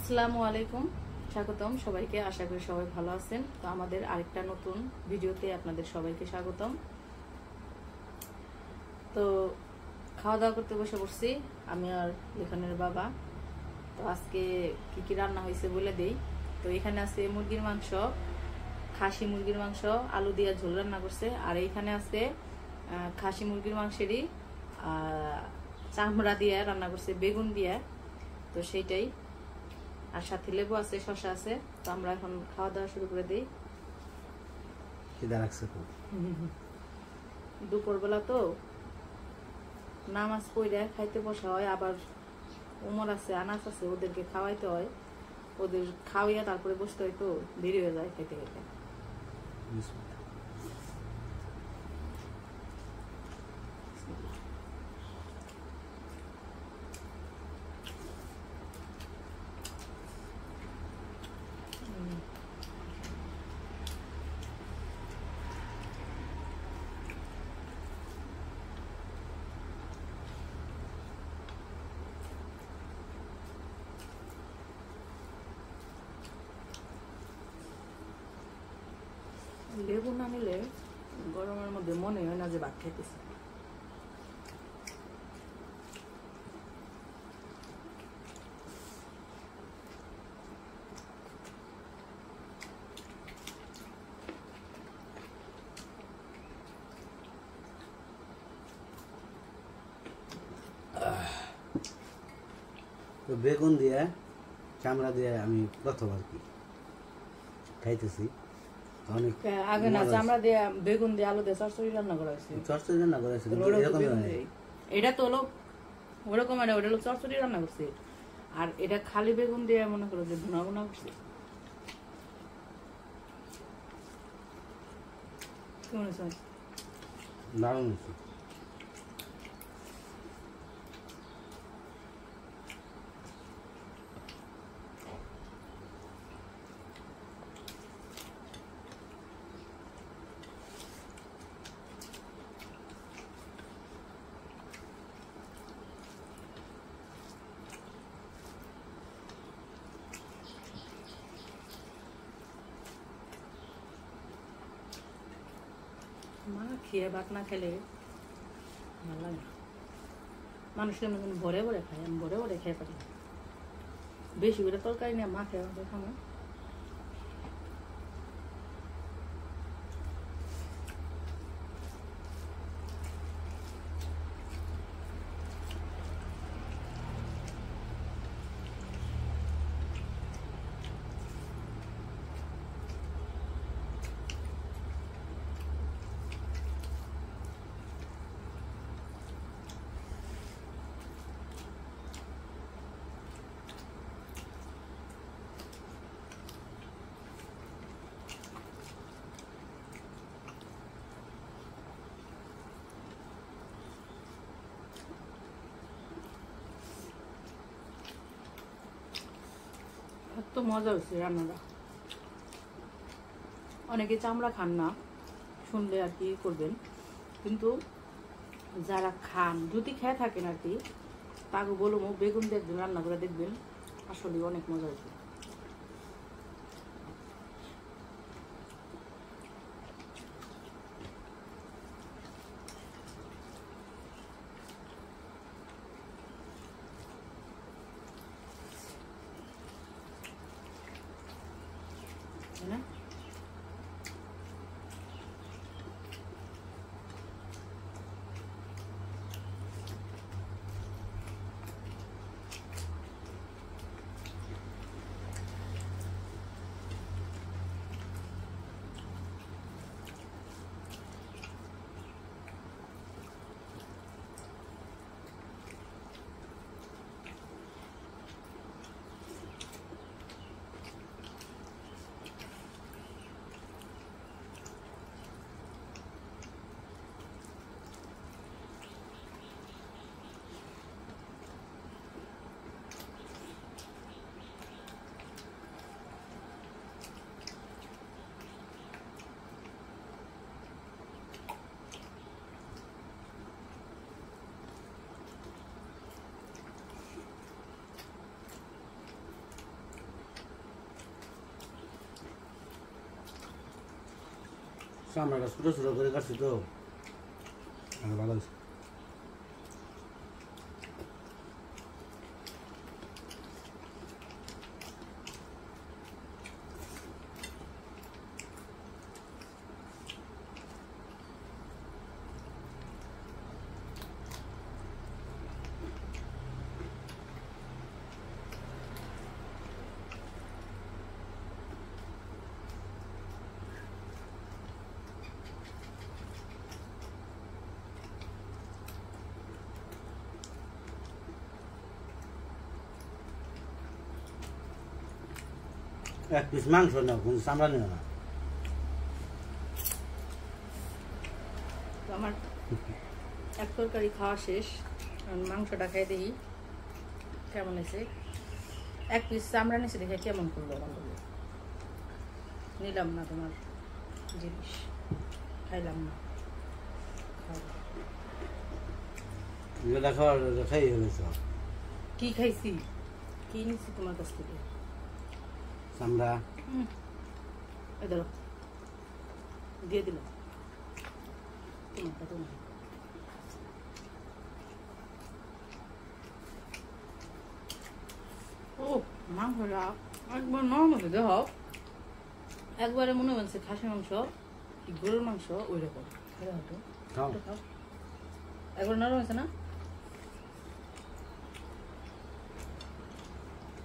আসসালামু আলাইকুম, স্বাগতম সবাইকে। আশা করি সবাই ভালো আছেন। তো আমাদের আরেকটা নতুন ভিডিওতে আপনাদের সবাইকে স্বাগতম। তো খাওয়া দাওয়া করতে বসে পড়ছি আমি আর লিখনের বাবা। তো আজকে কি কি রান্না হয়েছে বলে দেই। তো এখানে আছে মুরগির মাংস, খাসি মুরগির মাংস আলু দিয়ে ঝোল রান্না করছে। আর এইখানে আছে খাসি মুরগির মাংসেরই চামড়া দিয়ে রান্না করছে বেগুন দিয়ে। তো সেইটাই, আর সাথে লেবু আছে, শসা আছে। তো আমরা এখন খাওয়া দাওয়া শুরু করে দিই। দুপুরবেলা তো নামাজ পড়ে খাইতে বসা হয়, আবার উমর আছে, আনাস আছে, ওদেরকে খাওয়াইতে হয়। ওদের খাওয়াইয়া তারপরে বসতে হয়, তো দেরি হয়ে যায় খাইতে খাইতে। লেবু না নিলে গরমের মধ্যে মনে হয় না যে ভাত খাইতেছে। তো বেগুন দিয়ে চামড়া দিয়ে আমি প্রথম আর কি খাইতেছি। অনেক আগে না চামড়া দিয়ে বেগুন দিয়ে আলু দিয়ে চচ্চড়ি রান্না করা হয়েছে। চচ্চড়ি রান্না করেছে, কিন্তু এরকমই হয়। এটা তো হলো ওরকম, ওটা হলো চচ্চড়ি রান্না করছে। আর এটা খালি বেগুন দিয়ে মনে করো যে ভুনা ভুনা করছে। কেমন হয়েছে? দারুণ হয়েছে। মা খেয়ে ভাত না খেলে ভালো লাগে না। মানুষের মতন ভরে ভরে খায়, আমি ভরে ভরে খেয়ে পারি। বেশি করে তরকারি নিয়ে মা খেয়ে আমাদের খানো। এত মজা হচ্ছে রান্নাটা। অনেকে চামড়া খান না শুনলে আর কি করবেন, কিন্তু যারা খান, যদি খেয়ে থাকেন আর কি, তাকে বলবো বেগুন দিয়ে একদিন রান্না করে দেখবেন, আসলে অনেক মজা হয়েছে। না চামড়াটা ছোটো ছোটো করে কাটছি তো ভালো হয়েছে। এক পিস মাংস নাও, কিন্তু চামড়া নিও না। তো আমার এক তরকারি খাওয়া শেষ, মাংসটা খাই দেখি কেমন আছে। এক পিস চামড়া নিচে দেখে কেমন করলো আমার বলে নিলাম না, তোমার জিনিস খাইলাম না। যেটা খাওয়ার খাই হয়েছে। কি খাইছি, কি নিছি তোমার কাছ থেকে? চামড়া এই ধরো, দিয়ে দিলাম তোমারটা তোমার। ও মাংসটা একবার নরমাল দেহ, একবারে মনে হচ্ছে খাসি মাংস কি গরুর মাংস ওই রকম। খাও। একবার নরম হয়েছে না,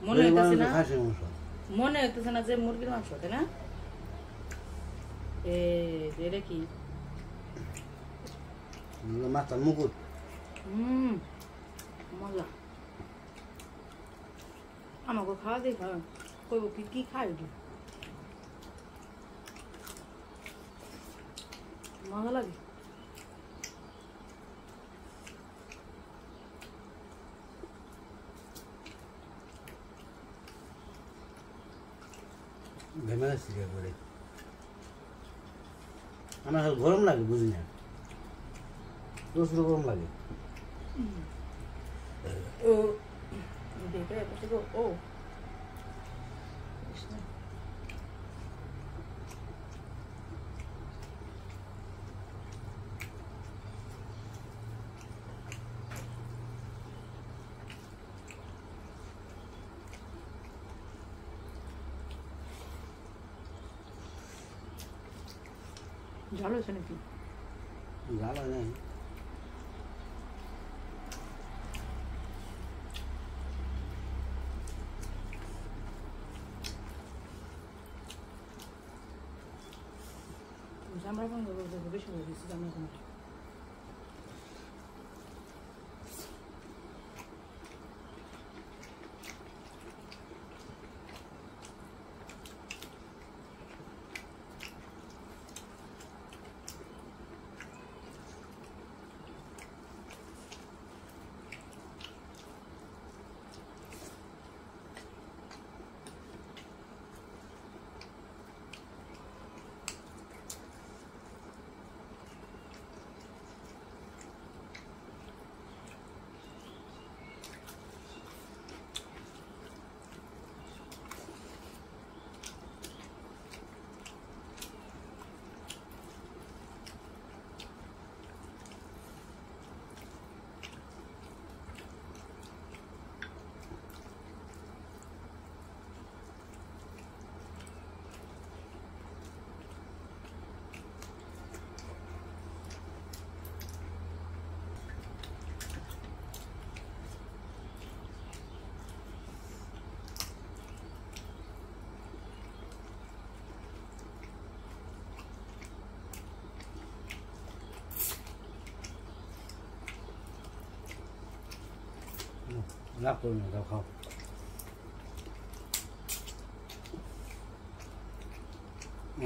মনে হইতেছে না, খাসি মাংস মনে হইতেছে না যে মুরগির মাংস, তাই না? এটা কি মাথার মুকুট। মজা। আমাকে খাওয়া দিয়ে খাওয়া কইব কি কি খাই, মজা লাগে। ঘেমে যাচ্ছি করে। আমার গরম লাগে, বুঝি না, প্রচুর গরম লাগে। ও দেখে ও ঝাল হয়েছে নাকি? ঝাল হয় নাই। আমরা এখন বেশি হয়ে গেছি আমরা এখন। রাগ করো না, দাও খাও।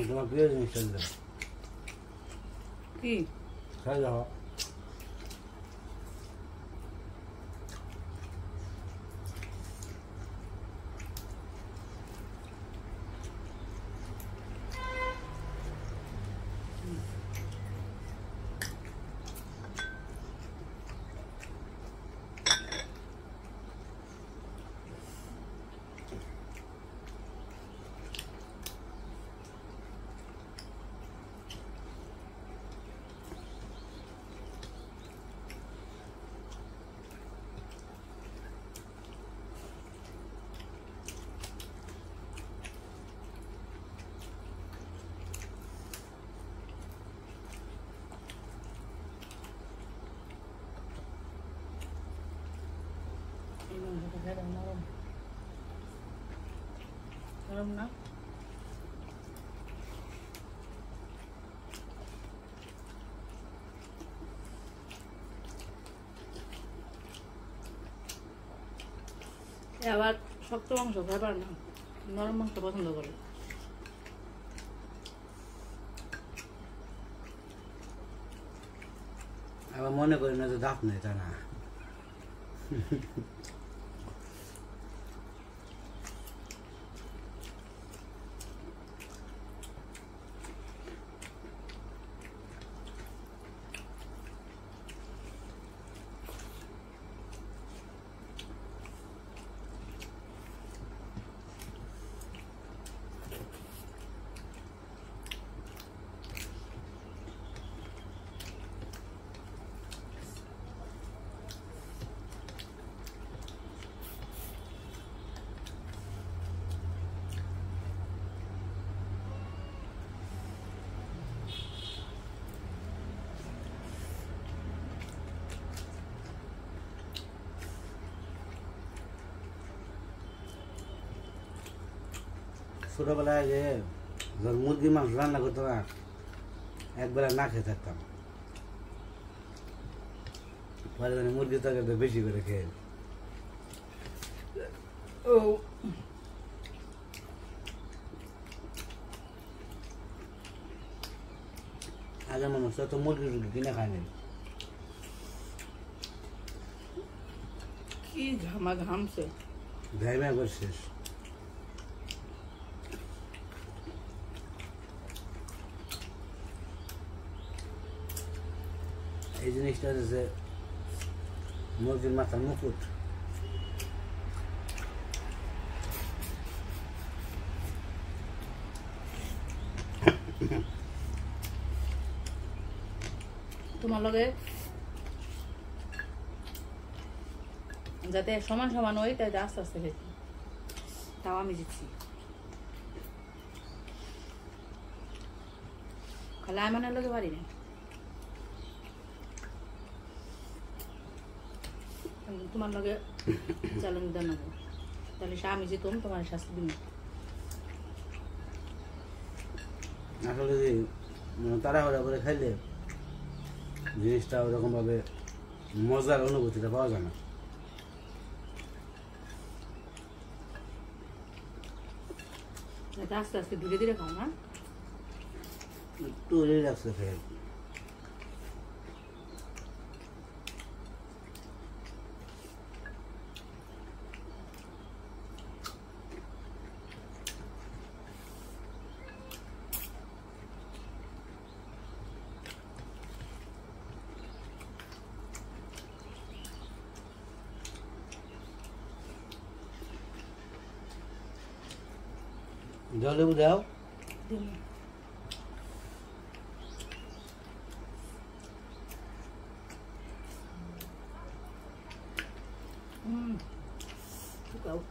তোমার প্রিয় জিনিস খাই কি খাই যাও। নরম নরম না আবার শক্ত মাংস খাবার না নরম মাংস পছন্দ করে আবার মনে করি না যে দাঁত নেই তা না ছোটবেলায় যে যখন মুরগির মাংস রান্না করতাম না একবেলা না খেয়ে থাকতাম পরে জানি মুরগির তরকারিটা বেশি করে খেয়ে ও আগের মানুষ তো মুরগি টুরগি কিনে খায় নাই কি ঘামা ঘামছে ঘাইমে একবার শেষ এই জিনিসটা হচ্ছে মুরগির মাথার মুকুট তোমার লগে যাতে সমান সমান হয় তাই আস্তে আস্তে খেয়েছি তাও আমি জিতছি খালি আইমানের লগে পারি না তোমার লগে চ্যালেঞ্জ জানাবো তাহলে সে আমি জিতম তোমার শাস্তি দিন আসলে যে তাড়াহুড়া করে খাইলে জিনিসটা ওরকমভাবে মজার অনুভূতিটা পাওয়া যায় না আস্তে আস্তে ধীরে ধীরে খাও না একটু রিল্যাক্সে খেয়ে জলে দাও Go.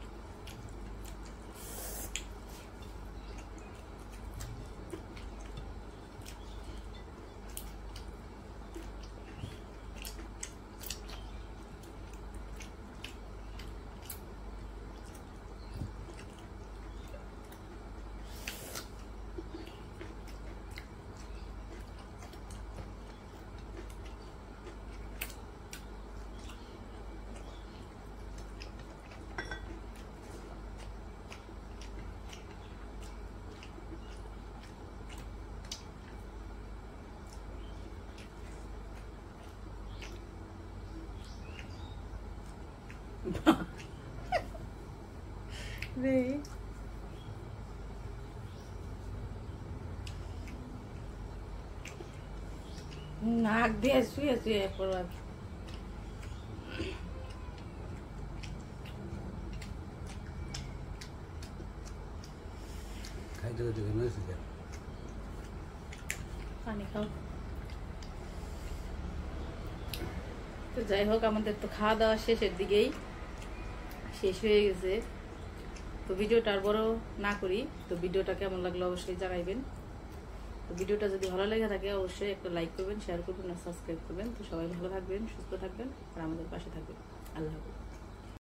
Really? নাক দিয়ে শুয়ে শুয়ে পড়া খাইতে খাইতে কেন হয়েছে যে পানি খাও তো যাই হোক আমাদের তো খাওয়া দাওয়া শেষের দিকেই শেষ হয়ে গেছে তো ভিডিওটা আর বড় না করি তো ভিডিওটা কেমন লাগলো অবশ্যই জানাইবেন তো ভিডিওটা যদি ভালো লেগে থাকে অবশ্যই একটা লাইক করবেন শেয়ার করবেন আর সাবস্ক্রাইব করবেন তো সবাই ভালো থাকবেন সুস্থ থাকবেন আর আমাদের পাশে থাকবেন আল্লাহ হাফেজ